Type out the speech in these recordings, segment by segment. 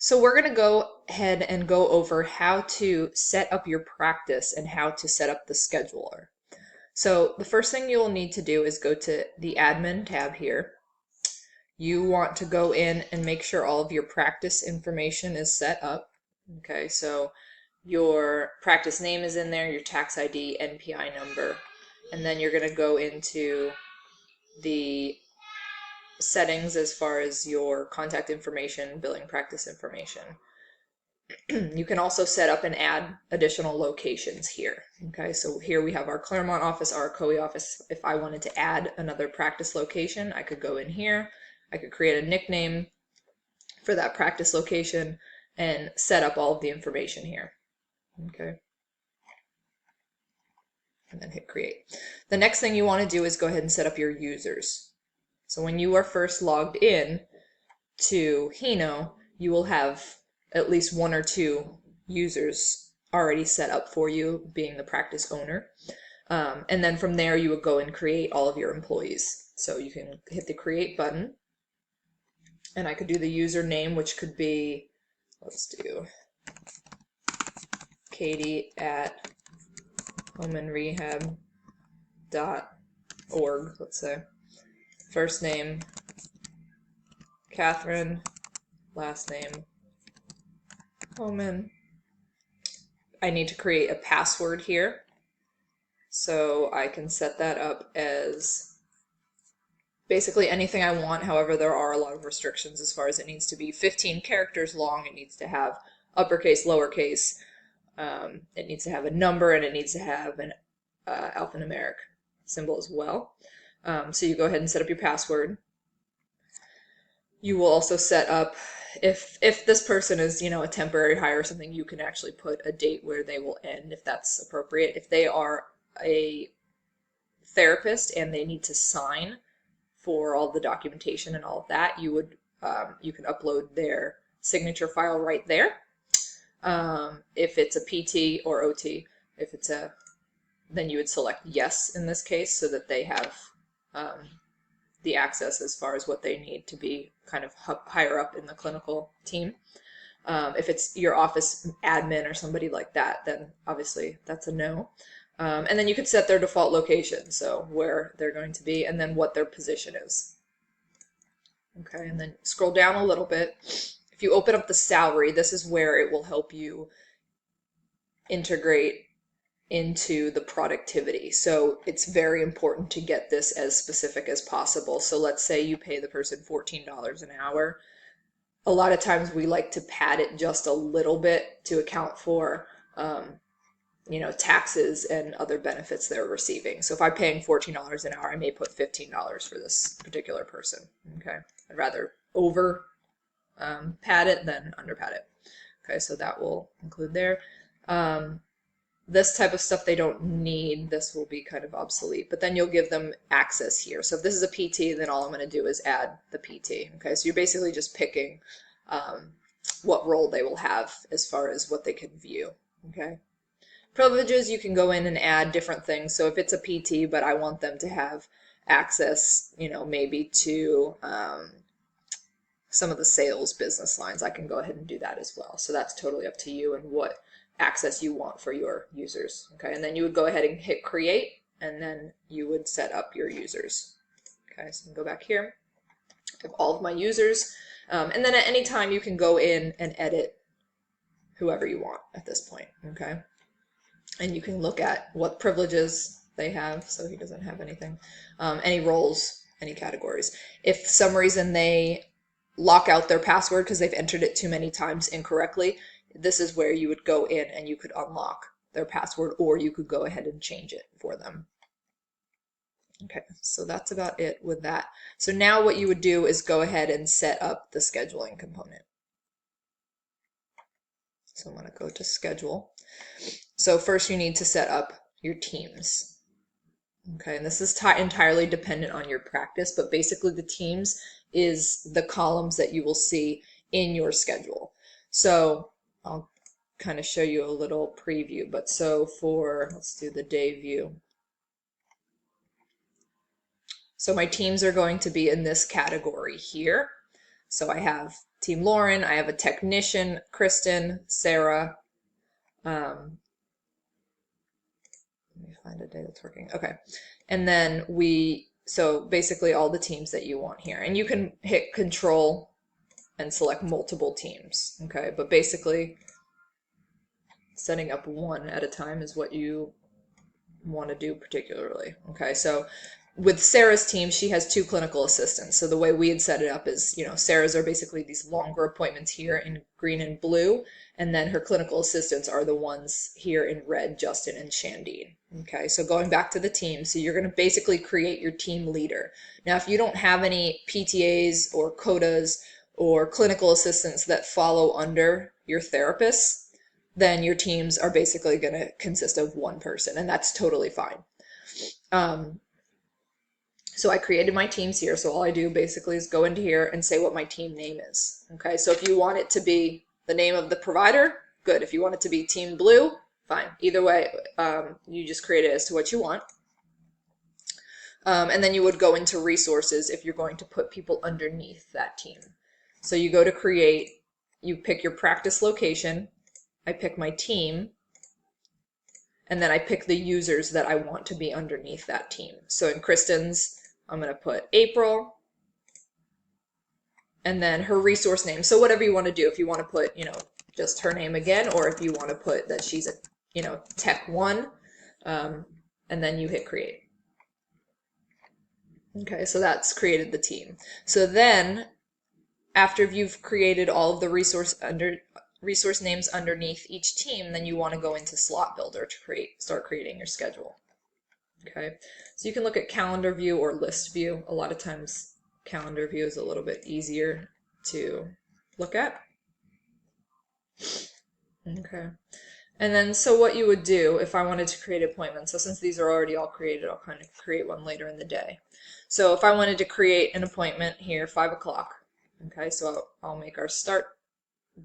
So we're going to go ahead and go over how to set up your practice and how to set up the scheduler. So the first thing you will need to do is go to the admin tab here. You want to go in and make sure all of your practice information is set up. Okay, so your practice name is in there, your tax ID, NPI number, and then you're going to go into the settings as far as your contact information, billing practice information. You can also set up and add additional locations here. Okay, so here we have our Claremont office, our Ocoee office. If I wanted to add another practice location, I could go in here. I could create a nickname for that practice location and set up all of the information here. Okay, and then hit create. The next thing you want to do is go ahead and set up your users. So when you are first logged in to Hino, you will have at least one or two users already set up for you, being the practice owner. And then from there, you would go and create all of your employees. So you can hit the create button, and I could do the username, which could be, let's do Katie at homeandrehab.org, let's say. First name, Catherine, last name, Homan. I need to create a password here, so I can set that up as basically anything I want. However, there are a lot of restrictions as far as it needs to be 15 characters long, it needs to have uppercase, lowercase, it needs to have a number, and it needs to have an alphanumeric symbol as well. So you go ahead and set up your password. You will also set up, if this person is, a temporary hire or something, you can actually put a date where they will end if that's appropriate. If they are a therapist and they need to sign for all the documentation and all of that, you can upload their signature file right there. If it's a PT or OT, then you would select yes in this case, so that they have the access as far as what they need to be kind of higher up in the clinical team. If it's your office admin or somebody like that, then obviously that's a no. And then you could set their default location, so where they're going to be, and then what their position is. Okay, and then scroll down a little bit. If you open up the salary, this is where it will help you integrate into the productivity. So it's very important to get this as specific as possible. So let's say you pay the person $14 an hour. A lot of times we like to pad it just a little bit to account for taxes and other benefits they're receiving. So if I'm paying $14 an hour, I may put $15 for this particular person. Okay, I'd rather over pad it than under pad it. Okay, so that will include there. This type of stuff they don't need. This will be kind of obsolete, but then you'll give them access here. So if this is a PT, then all I'm going to do is add the PT. Okay, so you're basically just picking what role they will have as far as what they can view. Okay, privileges, you can go in and add different things. So if it's a PT, but I want them to have access, maybe to some of the sales business lines, I can go ahead and do that as well. So that's totally up to you and what access you want for your users. Okay, and then you would go ahead and hit create, and then you would set up your users. Okay, so go back here. I have all of my users, and then at any time you can go in and edit whoever you want at this point. Okay, and you can look at what privileges they have. So he doesn't have anything, any roles, any categories. If for some reason they lock out their password because they've entered it too many times incorrectly, this is where you would go in and you could unlock their password, or you could go ahead and change it for them. Okay, so that's about it with that. So now what you would do is go ahead and set up the scheduling component. So I'm going to go to schedule. So first you need to set up your teams. Okay, and this is entirely dependent on your practice, but basically the teams is the columns that you will see in your schedule. So I'll kind of show you a little preview, but so let's do the day view. So my teams are going to be in this category here. So I have Team Lauren, I have a technician, Kristen, Sarah. Let me find a day that's working. Okay. And then so basically all the teams that you want here. And you can hit Control and select multiple teams. Okay. But basically, setting up one at a time is what you want to do particularly. Okay. So with Sarah's team, she has 2 clinical assistants. So the way we had set it up is, Sarah's are basically these longer appointments here in green and blue, and then her clinical assistants are the ones here in red, Justin and Shandine. Okay, so going back to the team, so you're going to basically create your team leader. Now, if you don't have any PTAs or CODAs or clinical assistants that follow under your therapists, then your teams are basically going to consist of one person, and that's totally fine. So I created my teams here. So all I do basically is go into here and say what my team name is. Okay, so if you want it to be the name of the provider, good. If you want it to be Team Blue, fine. Either way, you just create it as to what you want. And then you would go into resources if you're going to put people underneath that team. So you go to create, you pick your practice location, I pick my team, and then I pick the users that I want to be underneath that team. So in Kristen's, I'm going to put April, and then her resource name. So whatever you want to do, if you want to put, just her name again, or if you want to put that she's a, Tech 1, and then you hit create. Okay, so that's created the team. So then, after you've created all of the resource names underneath each team, then you want to go into Slot Builder to start creating your schedule. Okay, so you can look at calendar view or list view. A lot of times calendar view is a little bit easier to look at. Okay, and then so what you would do if I wanted to create appointments, so since these are already all created, I'll kind of create one later in the day. So if I wanted to create an appointment here, 5 o'clock, okay, so I'll make our start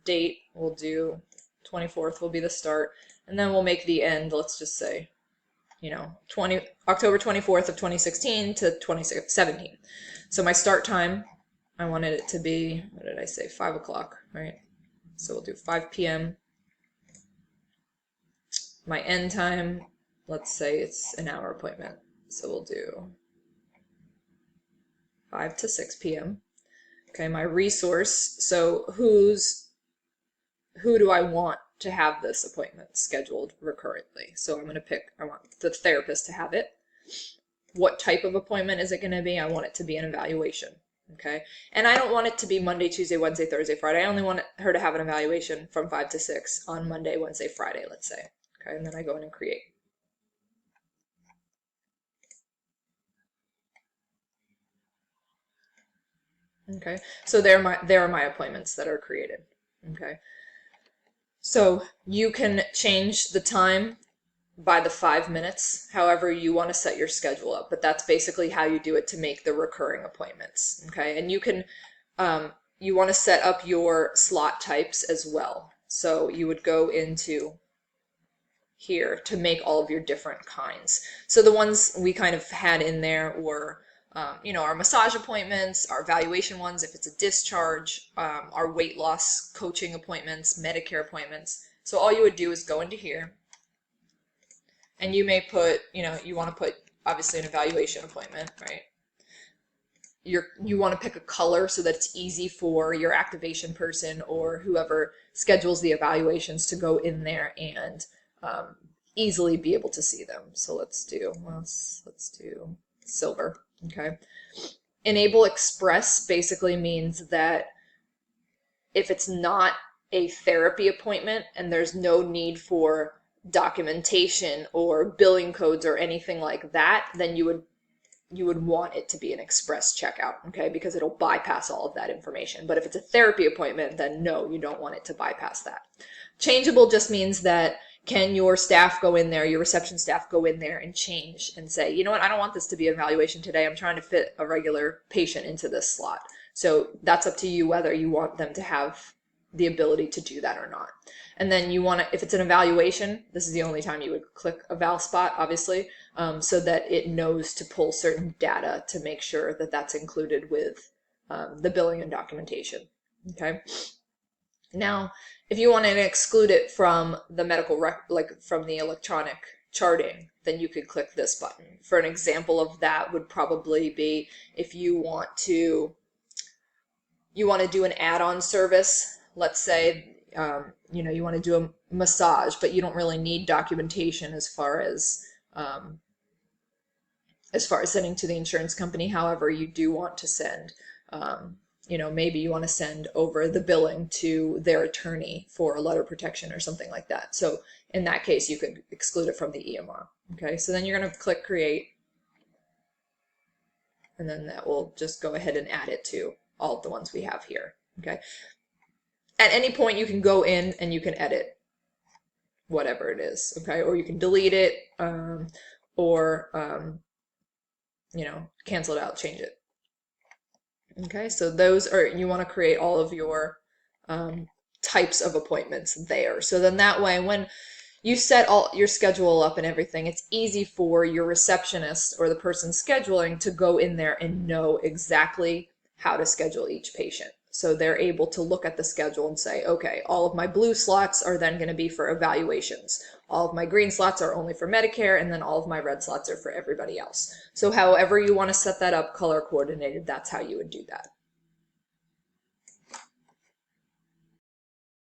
date, we'll do 24th will be the start, and then we'll make the end, let's just say, October 24th of 2016 to 2017. So my start time, I wanted it to be, what did I say, 5 o'clock, right? So we'll do 5 p.m. My end time, let's say it's an hour appointment. So we'll do 5 to 6 p.m. Okay, my resource, so who do I want to have this appointment scheduled recurrently? So I'm going to pick, I want the therapist to have it. What type of appointment is it going to be? I want it to be an evaluation. Okay, and I don't want it to be Monday, Tuesday, Wednesday, Thursday, Friday. I only want her to have an evaluation from 5 to 6 on Monday, Wednesday, Friday, let's say. Okay, and then I go in and create. Okay, so there are my appointments that are created. Okay, so you can change the time by the 5 minutes, however you want to set your schedule up, but that's basically how you do it to make the recurring appointments. Okay, and you can you want to set up your slot types as well. So you would go into here to make all of your different kinds. So the ones we kind of had in there were our massage appointments, our evaluation ones, if it's a discharge, our weight loss coaching appointments, Medicare appointments. So all you would do is go into here, and you may put, you want to put obviously an evaluation appointment, right? You want to pick a color so that it's easy for your activation person or whoever schedules the evaluations to go in there and easily be able to see them. So let's do silver. Okay. Enable Express basically means that if it's not a therapy appointment and there's no need for documentation or billing codes or anything like that, then you would want it to be an express checkout, okay? Because it'll bypass all of that information. But if it's a therapy appointment, then no, you don't want it to bypass that. Changeable just means that can your staff go in there, your reception staff go in there and change and say, you know what, I don't want this to be an evaluation today. I'm trying to fit a regular patient into this slot. So that's up to you whether you want them to have the ability to do that or not. And then you want to, if it's an evaluation, this is the only time you would click eval spot, obviously, so that it knows to pull certain data to make sure that that's included with the billing and documentation. Okay. Now, if you want to exclude it from the like from the electronic charting, then you could click this button. For an example of that would probably be if you want to do an add-on service. Let's say you want to do a massage, but you don't really need documentation as far as sending to the insurance company. However, you do want to send, maybe you want to send over the billing to their attorney for a letter protection or something like that. So in that case, you could exclude it from the EMR. Okay, so then you're going to click create, and then that will just go ahead and add it to all of the ones we have here. Okay. At any point, you can go in and you can edit whatever it is. Okay, or you can delete it, or cancel it out, change it. Okay, so those are, you want to create all of your types of appointments there. So then that way, when you set all your schedule up and everything, it's easy for your receptionist or the person scheduling to go in there and know exactly how to schedule each patient. So they're able to look at the schedule and say, okay, all of my blue slots are then going to be for evaluations. All of my green slots are only for Medicare, and then all of my red slots are for everybody else. So however you want to set that up color coordinated, that's how you would do that.